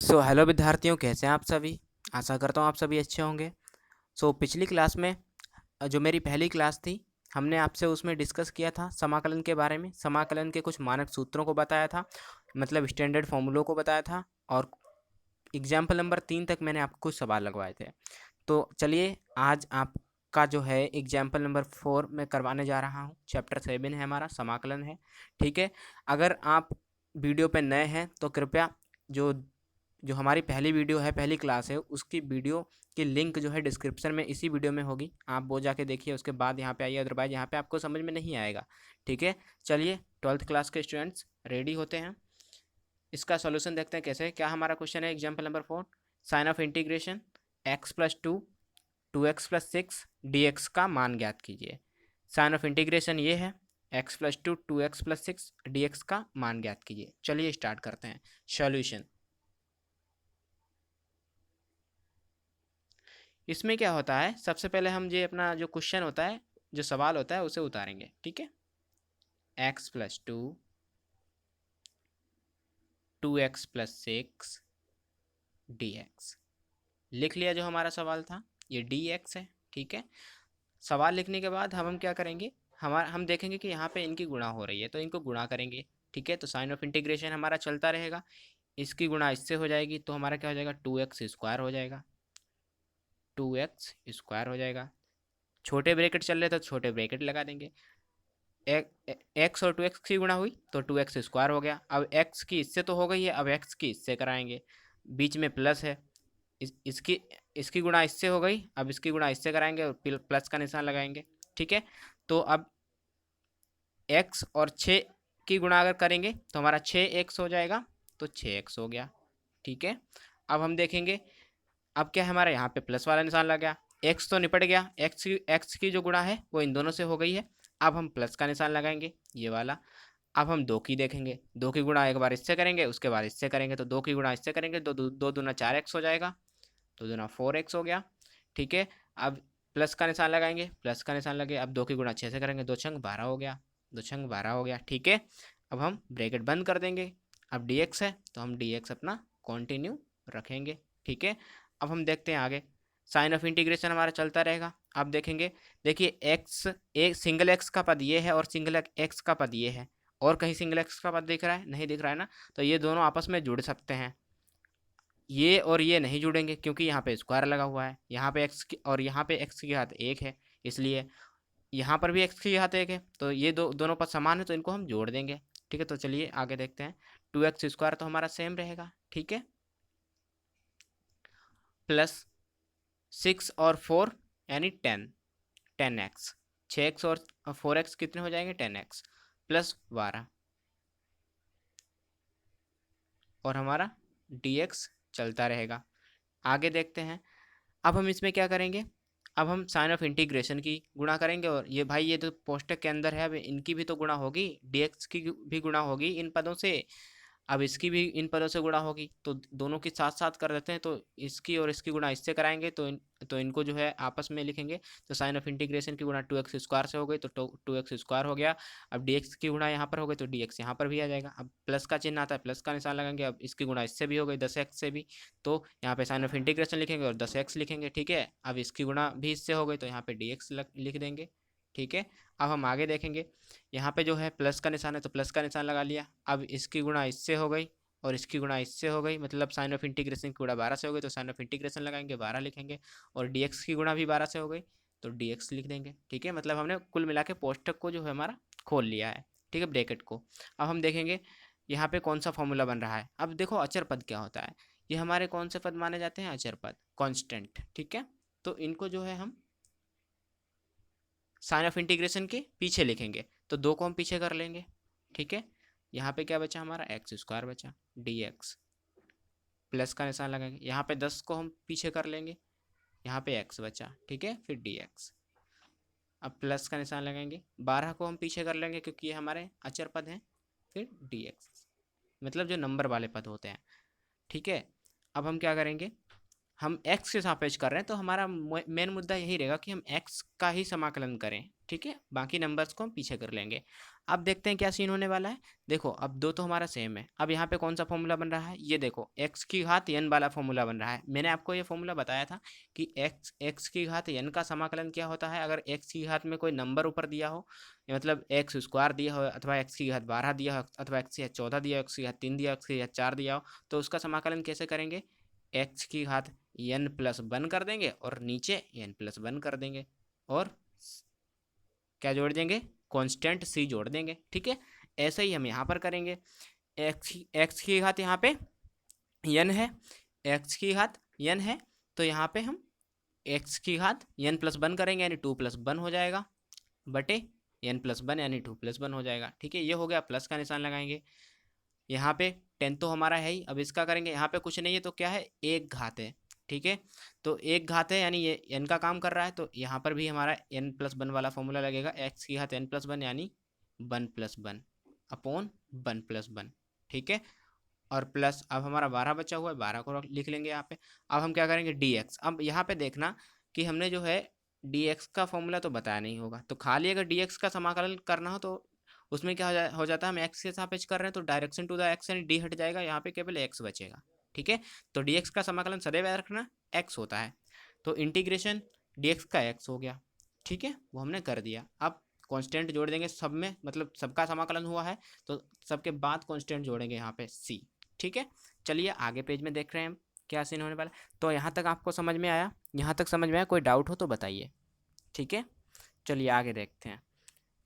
Hello विद्यार्थियों, कैसे हैं आप सभी। आशा करता हूँ आप सभी अच्छे होंगे। पिछली क्लास में जो मेरी पहली क्लास थी, हमने आपसे उसमें डिस्कस किया था समाकलन के बारे में। समाकलन के कुछ मानक सूत्रों को बताया था, मतलब स्टैंडर्ड फॉर्मूलों को बताया था। और एग्जाम्पल नंबर 3 तक मैंने आपको कुछ सवाल लगवाए थे। तो चलिए, आज आपका जो है एग्जाम्पल नंबर 4 मैं करवाने जा रहा हूँ। चैप्टर 7 है हमारा, समाकलन है। ठीक है। अगर आप वीडियो पे नए हैं तो कृपया जो जो हमारी पहली वीडियो है, पहली क्लास है, उसकी वीडियो की लिंक जो है डिस्क्रिप्शन में इसी वीडियो में होगी। आप वो जाके देखिए, उसके बाद यहाँ पे आइए, अदरवाइज यहाँ पे आपको समझ में नहीं आएगा। ठीक है। चलिए, 12th क्लास के स्टूडेंट्स रेडी होते हैं। इसका सॉल्यूशन देखते हैं कैसे। क्या हमारा क्वेश्चन है example number 4, sign of integration x+2 2x+6 dx का मान ज्ञात कीजिए। साइन ऑफ इंटीग्रेशन ये है, x+2 2x+6 dx का मान ज्ञात कीजिए। चलिए स्टार्ट करते हैं सॉल्यूशन। इसमें क्या होता है, सबसे पहले हम ये अपना जो क्वेश्चन होता है, जो सवाल होता है, उसे उतारेंगे। ठीक है। x+2 2x+6 dx लिख लिया। जो हमारा सवाल था ये dx है। ठीक है। सवाल लिखने के बाद हम क्या करेंगे, हम देखेंगे कि यहाँ पे इनकी गुणा हो रही है, तो इनको गुणा करेंगे। ठीक है। तो साइन ऑफ इंटीग्रेशन हमारा चलता रहेगा। इसकी गुणा इससे हो जाएगी, तो हमारा क्या हो जाएगा, 2x² हो जाएगा। 2x² हो जाएगा। छोटे ब्रैकेट चल रहे तो छोटे ब्रैकेट लगा देंगे। एक्स और 2x की गुणा हुई तो 2x² हो गया। अब x की इससे तो हो गई है, अब x की इससे कराएंगे। बीच में प्लस है, इसकी इसकी गुणा इससे हो गई, अब इसकी गुणा इससे कराएंगे और प्लस का निशान लगाएंगे। ठीक है। तो अब x और 6 की गुणा अगर करेंगे तो हमारा 6x हो जाएगा, तो 6x हो गया। ठीक है। अब हम देखेंगे, अब क्या है, हमारा यहाँ पे प्लस वाला निशान लग गया। x तो निपट गया, x की जो गुणा है वो इन दोनों से हो गई है। अब हम प्लस का निशान लगाएंगे, ये वाला। अब हम 2 की देखेंगे, 2 की गुणा एक बार इससे करेंगे, उसके बाद इससे करेंगे, तो 2 की गुणा इससे करेंगे, तो 2 दूना 4x हो जाएगा, 2 दूना 4x हो गया। ठीक है। अब प्लस का निशान लगाएंगे, प्लस का निशान लगे, अब 2 की गुणा 6 से करेंगे, 2 छंग 12 हो गया, 2 छंग 12 हो गया। ठीक है। अब हम ब्रैकेट बंद कर देंगे। अब dx है तो हम dx अपना कंटिन्यू रखेंगे। ठीक है। अब हम देखते हैं आगे। साइन ऑफ इंटीग्रेशन हमारा चलता रहेगा। अब देखेंगे, देखिए x, एक सिंगल x का पद ये है और सिंगल x का पद ये है, और कहीं सिंगल x का पद दिख रहा है, नहीं दिख रहा है ना। तो ये दोनों आपस में जुड़ सकते हैं। ये और ये नहीं जुड़ेंगे क्योंकि यहाँ पे स्क्वायर लगा हुआ है, यहाँ पे x की और यहाँ पे x की घात 1 है, इसलिए यहाँ पर भी x की घात 1 है, तो ये दोनों पद समान है, तो इनको हम जोड़ देंगे। ठीक है। तो चलिए आगे देखते हैं। 2x² तो हमारा सेम रहेगा। ठीक है। प्लस 6 और 4 यानी 10x, 6x और 4x कितने हो जाएंगे, 10x प्लस 12, और हमारा dx चलता रहेगा। आगे देखते हैं। अब हम इसमें क्या करेंगे, अब हम साइन ऑफ इंटीग्रेशन की गुणा करेंगे, और ये भाई ये तो पोस्टक के अंदर है, अब इनकी भी तो गुणा होगी, dx की भी गुणा होगी इन पदों से। अब इसकी भी इन पदों से गुणा होगी, तो दोनों की साथ साथ कर देते हैं, तो इसकी और इसकी गुणा इससे कराएंगे, तो इनको जो है आपस में लिखेंगे। तो साइन ऑफ इंटीग्रेशन की गुणा 2x² से हो गई, तो 2x² हो गया। अब dx की गुणा यहाँ पर हो गई, तो dx यहाँ पर भी आ जाएगा। अब प्लस का चिन्ह आता है, प्लस का निशान लगाएंगे। अब इसकी गुणा इससे भी हो गई, 10x से भी, तो यहाँ पे साइन ऑफ इंटीग्रेशन लिखेंगे और 10x लिखेंगे। ठीक है। अब इसकी गुणा भी इससे हो गई, तो यहाँ पे dx लिख देंगे। ठीक है। अब हम आगे देखेंगे, यहाँ पे जो है प्लस का निशान है, तो प्लस का निशान लगा लिया। अब इसकी गुणा इससे हो गई और इसकी गुणा इससे हो गई, मतलब साइन ऑफ इंटीग्रेशन की गुणा 12 से हो गई, तो साइन ऑफ इंटीग्रेशन लगाएंगे, 12 लिखेंगे। और dx की गुणा भी 12 से हो गई, तो dx लिख देंगे। ठीक है। मतलब हमने कुल मिला के पोस्टक को जो है हमारा खोल लिया है। ठीक है, ब्रैकेट को। अब हम देखेंगे यहाँ पे कौन सा फॉर्मूला बन रहा है। अब देखो अचर पद क्या होता है, ये हमारे कौन से पद माने जाते हैं, अचर पद, कॉन्स्टेंट। ठीक है। तो इनको जो है हम साइन ऑफ इंटीग्रेशन के पीछे लिखेंगे, तो 2 को हम पीछे कर लेंगे। ठीक है। यहाँ पे क्या बचा हमारा, x² बचा, dx प्लस का निशान लगाएंगे। यहाँ पे 10 को हम पीछे कर लेंगे, यहाँ पे x बचा। ठीक है। फिर dx, अब प्लस का निशान लगाएंगे। 12 को हम पीछे कर लेंगे क्योंकि ये हमारे अचर पद हैं। फिर dx, मतलब जो नंबर वाले पद होते हैं। ठीक है। अब हम क्या करेंगे, हम x के सापेक्ष कर रहे हैं, तो हमारा मेन मुद्दा यही रहेगा कि हम x का ही समाकलन करें। ठीक है, बाकी नंबर्स को हम पीछे कर लेंगे। अब देखते हैं क्या सीन होने वाला है। देखो अब दो तो हमारा सेम है। अब यहाँ पे कौन सा फॉर्मूला बन रहा है, ये देखो x की घात n वाला फॉर्मूला बन रहा है। मैंने आपको ये फॉर्मूला बताया था कि x की घात n का समाकलन क्या होता है। अगर x की घात में कोई नंबर ऊपर दिया हो, मतलब एक्स स्क्वायर दिया हो, अथवा x की घात 12 दिया हो, अथवा x की घात 14 दिया हो, x की घात 3 दिया हो, x की घात 4 दिया हो, तो उसका समाकलन कैसे करेंगे, x की घात n प्लस 1 कर देंगे और नीचे n प्लस 1 कर देंगे और क्या जोड़ देंगे, कांस्टेंट c जोड़ देंगे। ठीक है, ऐसे ही हम यहाँ पर करेंगे। x की घात यहाँ पे n है, x की घात n है, तो यहाँ पे हम x की घात n प्लस 1 करेंगे यानी 2 प्लस 1 हो जाएगा बटे n प्लस 1 यानी 2 प्लस 1 हो जाएगा। ठीक है, ये हो गया, प्लस का निशान लगाएंगे। यहाँ पे 10 तो हमारा है ही, अब इसका करेंगे। यहाँ पे कुछ नहीं है तो क्या है, एक घात है। ठीक है, तो एक घात है यानी ये n का काम कर रहा है, तो यहाँ पर भी हमारा n प्लस 1 वाला फॉर्मूला लगेगा। x की घात n प्लस 1 यानी 1 प्लस 1 अपॉन 1 प्लस 1। ठीक है, और प्लस अब हमारा 12 बचा हुआ है, 12 को लिख लेंगे यहाँ पे। अब हम क्या करेंगे, dx। अब यहाँ पे देखना कि हमने जो है dx का फॉर्मूला तो बताया नहीं होगा, तो खाली अगर dx का समाकलन करना हो तो उसमें क्या हो जाता है, हम x के सापेक्ष कर रहे हैं तो डायरेक्शन टू द x यानी d हट जाएगा, यहाँ पे केवल x बचेगा। ठीक है, तो dx का समाकलन सदैव याद रखना x होता है, तो इंटीग्रेशन dx का x हो गया। ठीक है, वो हमने कर दिया। अब कांस्टेंट जोड़ देंगे सब में, मतलब सबका समाकलन हुआ है तो सबके बाद कांस्टेंट जोड़ेंगे यहाँ पे c। ठीक है, चलिए आगे पेज में देख रहे हैं हम क्या सीन होने वाला है। तो यहाँ तक आपको समझ में आया, यहाँ तक समझ में आया, कोई डाउट हो तो बताइए। ठीक है, चलिए आगे देखते हैं।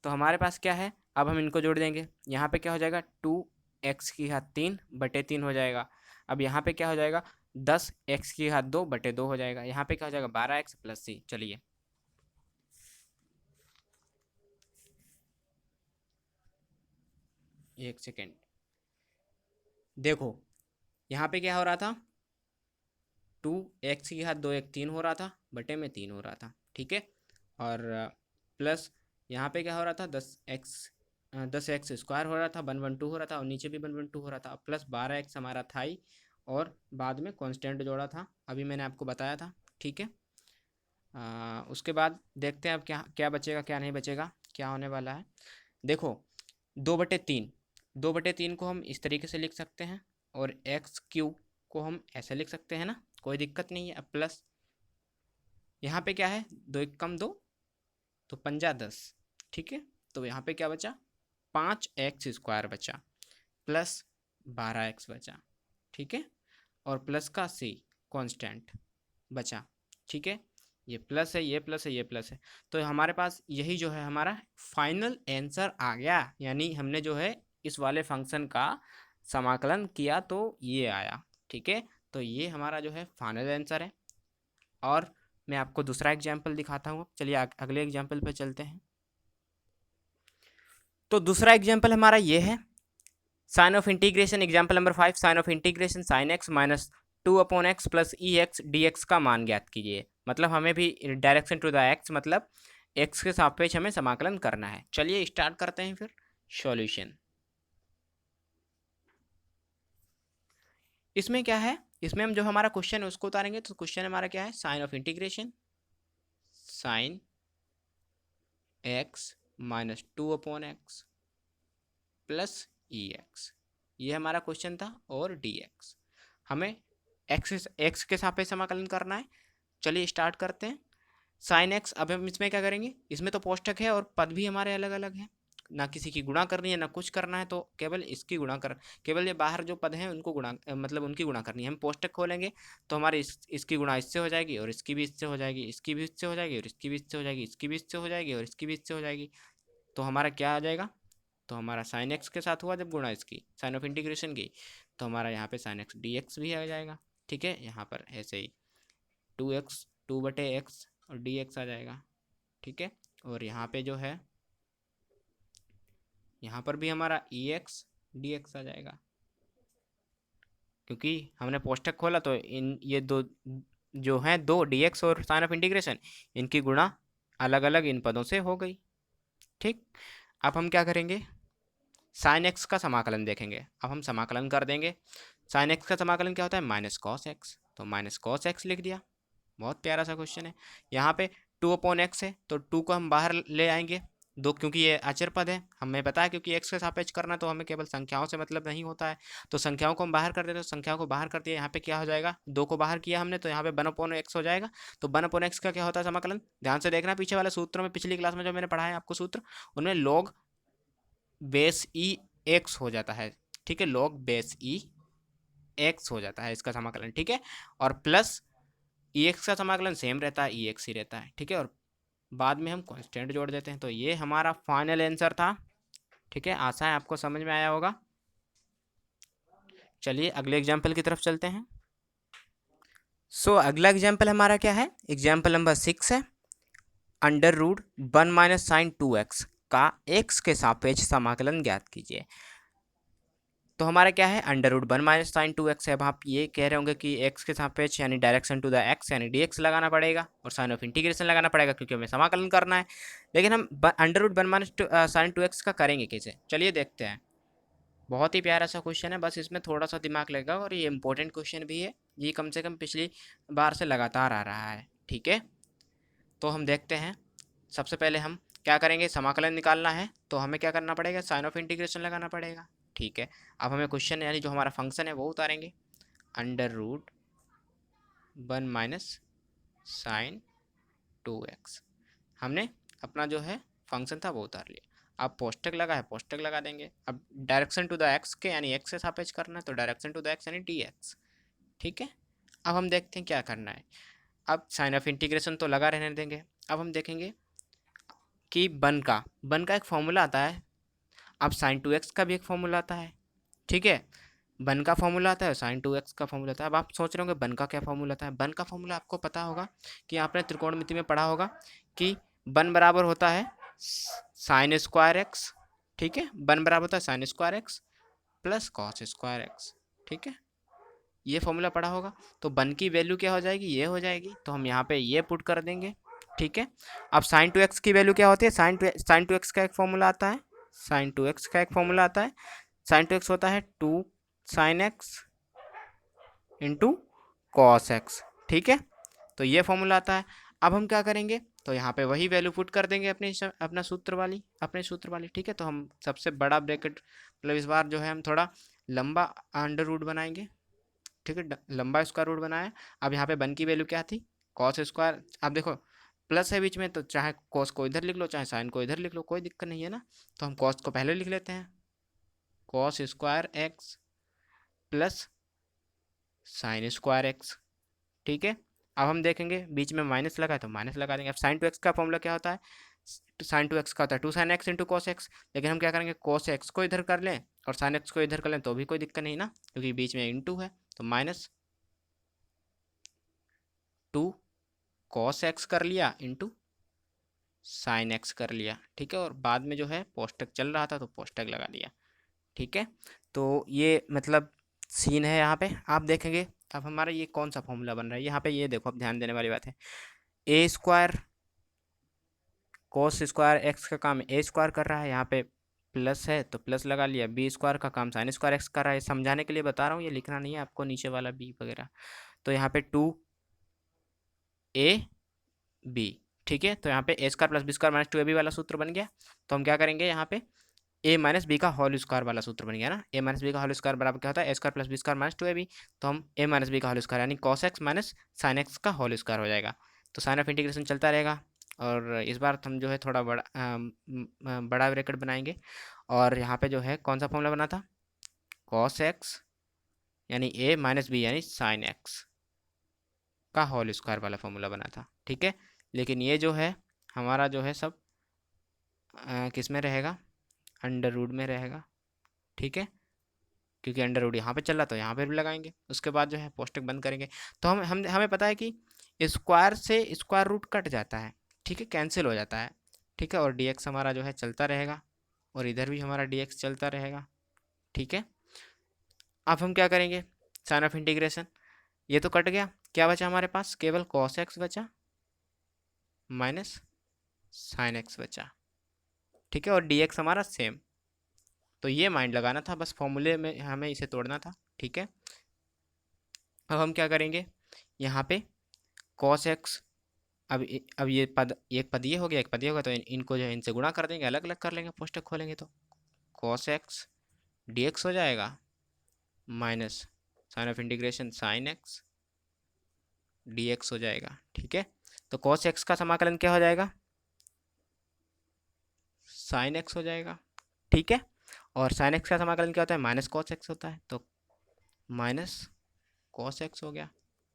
तो हमारे पास क्या है, अब हम इनको जोड़ देंगे। यहाँ पे क्या हो जाएगा, 2x की घात 3 बटे 3 हो जाएगा। अब यहाँ पे क्या हो जाएगा, 10x की घात 2 बटे 2 हो जाएगा। यहाँ पे क्या हो जाएगा, 12x प्लस c। चलिए एक सेकेंड, देखो यहाँ पे क्या हो रहा था, 2x की घात 2 एक 3 हो रहा था, बटे में 3 हो रहा था। ठीक है, और प्लस यहाँ पे क्या हो रहा था, 10x स्क्वायर हो रहा था, 112 हो रहा था, और नीचे भी 112 हो रहा था, प्लस 12x हमारा था ही, और बाद में कांस्टेंट जोड़ा था, अभी मैंने आपको बताया था। ठीक है, उसके बाद देखते हैं अब क्या क्या बचेगा क्या नहीं बचेगा, क्या होने वाला है। देखो 2/3, 2/3 को हम इस तरीके से लिख सकते हैं, और x³ को हम ऐसे लिख सकते हैं ना, कोई दिक्कत नहीं है। अब प्लस यहाँ पे क्या है, 2 एक कम 2, तो 5 10। ठीक है, तो यहाँ पे क्या बचा, 5x² बचा, प्लस 12x बचा। ठीक है, और प्लस का c कांस्टेंट बचा। ठीक है, ये प्लस है, ये प्लस है, ये प्लस है, तो हमारे पास यही जो है हमारा फाइनल आंसर आ गया। यानी हमने जो है इस वाले फंक्शन का समाकलन किया तो ये आया। ठीक है, तो ये हमारा जो है फाइनल आंसर है। और मैं आपको दूसरा एग्जाम्पल दिखाता हूँ। चलिए अगले एग्जाम्पल पे चलते हैं। तो दूसरा एग्जाम्पल हमारा ये है, sign of integration, example number 5, sign of integration sine x minus 2/x plus e x d x का मान ज्ञात कीजिए। मतलब हमें भी डायरेक्शन टू द एक्स, मतलब एक्स के सापेक्ष हमें समाकलन करना है। चलिए स्टार्ट करते हैं फिर सॉल्यूशन। इसमें क्या है, इसमें हम जो हमारा क्वेश्चन है उसको उतारेंगे। तो क्वेश्चन हमारा क्या है, sign of integration sine x minus 2/x plus e x, ये हमारा क्वेश्चन था। और डी एक्स हमें एक्स के सापेक्ष समाकलन करना है। चलिए स्टार्ट करते हैं। साइन एक्स, अब हम इसमें क्या करेंगे, इसमें तो कोष्ठक है और पद भी हमारे अलग अलग हैं, ना किसी की गुणा करनी है ना कुछ करना है, तो केवल इसकी गुणा कर, केवल ये बाहर जो पद हैं उनको गुणा, मतलब उनकी गुणा करनी है। हम कोष्ठक खोलेंगे तो हमारी इसकी गुणा इससे हो जाएगी, और इसकी भी इससे हो जाएगी, इसकी भी इससे हो जाएगी, और इसकी भी इससे हो जाएगी, इसकी भी इससे हो जाएगी, और इसकी भी इससे हो जाएगी। तो हमारा क्या आ जाएगा, तो हमारा साइन एक्स के साथ हुआ जब गुणा इसकी साइन ऑफ इंटीग्रेशन की, तो हमारा यहाँ पे साइन एक्स डी एक्स भी आ जाएगा। ठीक है, यहाँ पर ऐसे ही 2x 2/x और डी एक्स आ जाएगा। ठीक है, और यहाँ पे जो है, यहाँ पर भी हमारा ई एक्स डी एक्स आ जाएगा, क्योंकि हमने कोष्ठक खोला तो इन ये दो जो हैं, दो डी एक्स और साइन ऑफ इंटीग्रेशन, इनकी गुणा अलग अलग इन पदों से हो गई। ठीक, अब हम क्या करेंगे, साइन एक्स का समाकलन देखेंगे। अब हम समाकलन कर देंगे। साइन एक्स का समाकलन क्या होता है, माइनस कॉस एक्स, तो माइनस कॉस एक्स लिख दिया। बहुत प्यारा सा क्वेश्चन है। यहाँ पे 2/x है तो 2 को हम बाहर ले आएंगे, दो, क्योंकि ये अचर पद है, हमें पता है क्योंकि x के सापेक्ष करना, तो हमें केवल संख्याओं से मतलब नहीं होता है, तो संख्याओं को हम बाहर कर देते हैं, तो संख्याओं को बाहर कर दिया, यहाँ पे क्या हो जाएगा, 2 को बाहर किया हमने तो यहाँ पे 1/x हो जाएगा। तो 1/x का क्या होता है समाकलन, ध्यान से देखना पीछे वाले सूत्रों में, पिछली क्लास में जो मैंने पढ़ाया आपको सूत्र, उनमें log बेस ई एक्स हो जाता है, ठीक है, log बेस ई एक्स हो जाता है इसका समाकलन, ठीक है, और प्लस ई एक्स का समाकलन सेम रहता है, ई एक्स ही रहता है, ठीक है, और बाद में हम कांस्टेंट जोड़ देते हैं। तो ये हमारा फाइनल आंसर था, ठीक है, आशा है आपको समझ में आया होगा। चलिए अगले एग्जाम्पल की तरफ चलते हैं। अगला एग्जाम्पल हमारा क्या है, एग्जाम्पल नंबर 6 है, √1 - sin 2x का x के सापेक्ष समाकलन ज्ञात कीजिए। तो हमारा क्या है, √1 - sin 2x है। अब आप ये कह रहे होंगे कि x के सापेक्ष यानी डायरेक्शन टू द x यानी dx लगाना पड़ेगा और साइन ऑफ इंटीग्रेशन लगाना पड़ेगा क्योंकि हमें समाकलन करना है, लेकिन हम √1 - sin 2x का करेंगे कैसे, चलिए देखते हैं। बहुत ही प्यारा सा क्वेश्चन है, बस इसमें थोड़ा सा दिमाग लगेगा और ये इंपॉर्टेंट क्वेश्चन भी है, ये कम से कम पिछली बार से लगातार आ रहा है, ठीक है। तो हम देखते हैं, सबसे पहले हम क्या करेंगे, समाकलन निकालना है तो हमें क्या करना पड़ेगा, साइन ऑफ इंटीग्रेशन लगाना पड़ेगा, ठीक है। अब हमें क्वेश्चन यानी जो हमारा फंक्शन है वो उतारेंगे, √1 - sin 2x, हमने अपना जो है फंक्शन था वो उतार लिया। अब पोस्टक लगा है, पोस्टक लगा देंगे। अब डायरेक्शन टू द एक्स के यानी एक्स से सापेक्ष करना है तो डायरेक्शन टू द एक्स यानी dx, ठीक है। अब हम देखते हैं क्या करना है। अब साइन ऑफ इंटीग्रेशन तो लगा रहने देंगे। अब हम देखेंगे कि बन का एक फॉर्मूला आता है, अब साइन 2x का भी एक फॉर्मूला आता है, ठीक है। बन का फॉर्मूला आता है, साइन 2x का फॉर्मूला आता है। अब आप सोच रहे होंगे बन का क्या फॉर्मूला आता है, बन का फॉर्मूला आपको पता होगा कि आपने त्रिकोणमिति में पढ़ा होगा कि बन बराबर होता है साइन स्क्वायर एक्स, ठीक है, बन बराबर होता है sine square x plus cos square x, ठीक है, ये फॉर्मूला पढ़ा होगा। तो बन की वैल्यू क्या हो जाएगी, ये हो जाएगी, तो हम यहाँ पे ये पुट कर देंगे, ठीक है। अब साइन 2x की वैल्यू क्या होती है, साइन 2x का एक फॉर्मूला आता है, साइन 2x का एक फॉर्मूला आता है, साइन 2x होता है 2 sin x into cos x, ठीक है, तो ये फॉर्मूला आता है। अब हम क्या करेंगे, तो यहाँ पे वही वैल्यू पुट कर देंगे अपने सूत्र वाली, ठीक है। तो हम सबसे बड़ा ब्रैकेट मतलब इस बार जो है हम थोड़ा लंबा अंडर रूट बनाएंगे, ठीक है, लंबा इसका रूट बनाया। अब यहाँ पे बन की वैल्यू क्या थी, कॉस स्क्वायर, अब देखो प्लस है बीच में तो चाहे कॉस को इधर लिख लो चाहे साइन को इधर लिख लो, कोई दिक्कत नहीं है ना। तो हम कॉस को पहले लिख लेते हैं, cos square x plus sine square x, ठीक है। अब हम देखेंगे बीच में माइनस लगा है तो माइनस लगा देंगे। अब साइन 2x का फॉर्मूला क्या होता है, साइन 2x का होता है 2 sin x into cos x, लेकिन हम क्या करेंगे कॉस एक्स को इधर कर लें और साइन एक्स को इधर कर लें तो भी कोई दिक्कत नहीं ना, क्योंकि बीच में इंटू है, तो -2 कॉस एक्स कर लिया इंटू साइन एक्स कर लिया, ठीक है, और बाद में जो है पोस्टक चल रहा था तो पोस्टक लगा दिया, ठीक है। तो ये मतलब सीन है यहाँ पे, आप देखेंगे। अब हमारा ये कौन सा फॉर्मूला बन रहा है, यहाँ पे ये देखो, अब ध्यान देने वाली बात है, A square cos square x का काम ए स्क्वायर कर रहा है, यहाँ पे प्लस है तो प्लस लगा लिया, बी स्क्वायर का काम साइन स्क्वायर एक्स कर रहा है, समझाने के लिए बता रहा हूँ, ये लिखना नहीं है आपको नीचे वाला बी वगैरह। तो यहाँ पे 2ab, ठीक है, तो यहाँ पे A square plus B square minus 2ab वाला सूत्र बन गया। तो हम क्या करेंगे, यहाँ पे a माइनस बी का होल स्क्वायर वाला सूत्र बन गया ना, a माइनस बी का होल स्क्वायर बराबर क्या होता है, A square plus B square minus 2ab, तो हम a माइनस बी का होल स्क्वायर यानी cos X minus sine X का होल स्क्वायर हो जाएगा। तो साइन ऑफ इंटीग्रेशन चलता रहेगा और इस बार हम जो है थोड़ा बड़ा ब्रैकेट बनाएंगे और यहाँ पे जो है कौन सा फॉर्मूला बना था, कॉस एक्स यानी a माइनस बी यानी साइन एक्स का होल स्क्वायर वाला फॉर्मूला बना था, ठीक है। लेकिन ये जो है हमारा जो है सब किस में रहेगा, अंडर रूट में रहेगा, ठीक है, क्योंकि अंडर रूट यहाँ पे चल रहा तो यहाँ पे भी लगाएंगे, उसके बाद जो है पोस्टक बंद करेंगे। तो हमें पता है कि स्क्वायर से स्क्वायर रूट कट जाता है, ठीक है, कैंसिल हो जाता है, ठीक है, और dx हमारा जो है चलता रहेगा और इधर भी हमारा dx चलता रहेगा, ठीक है। अब हम क्या करेंगे, साइन ऑफ इंटीग्रेशन, ये तो कट गया, क्या बचा हमारे पास, केवल कॉस एक्स बचा माइनस साइन एक्स बचा, ठीक है, और dx हमारा सेम। तो ये माइंड लगाना था, बस फॉर्मूले में हमें इसे तोड़ना था, ठीक है। अब हम क्या करेंगे, यहाँ पे कॉस एक्स अब ये पद, एक पद ये हो गया, एक पद ये होगा, तो इनको जो है इनसे गुणा कर देंगे, अलग अलग कर लेंगे, पोस्टक खोलेंगे तो कॉस एक्स डी एक्स हो जाएगा minus sign of integration sine x d x हो जाएगा। ठीक है, तो कॉस एक्स का समाकलन क्या हो जाएगा, साइन एक्स हो जाएगा। ठीक है, और साइन एक्स का समाकलन क्या होता है, माइनस कॉस एक्स होता है, तो माइनस कॉस एक्स हो गया।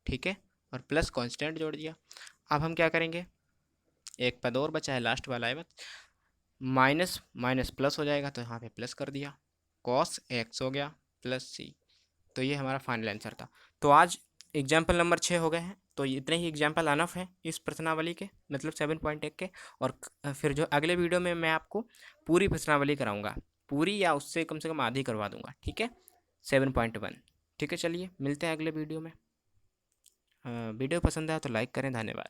ठीक है, और प्लस कांस्टेंट जोड़ दिया। अब हम क्या करेंगे, एक पद और बचा है, लास्ट वाला है बस, माइनस माइनस प्लस हो जाएगा, तो यहाँ पे प्लस कर दिया, कॉस एक्स हो गया प्लस सी। तो ये हमारा फाइनल आंसर था। तो आज एग्जाम्पल नंबर 6 हो गए हैं, तो इतने ही एग्जाम्पल अनफ है इस प्रश्नावली के, मतलब 7.1 के। और फिर जो अगले वीडियो में मैं आपको पूरी प्रश्नावली कराऊंगा, पूरी या उससे कम से कम आधी करवा दूंगा। ठीक है, 7.1। ठीक है, चलिए मिलते हैं अगले वीडियो में। वीडियो पसंद आया तो लाइक करें। धन्यवाद।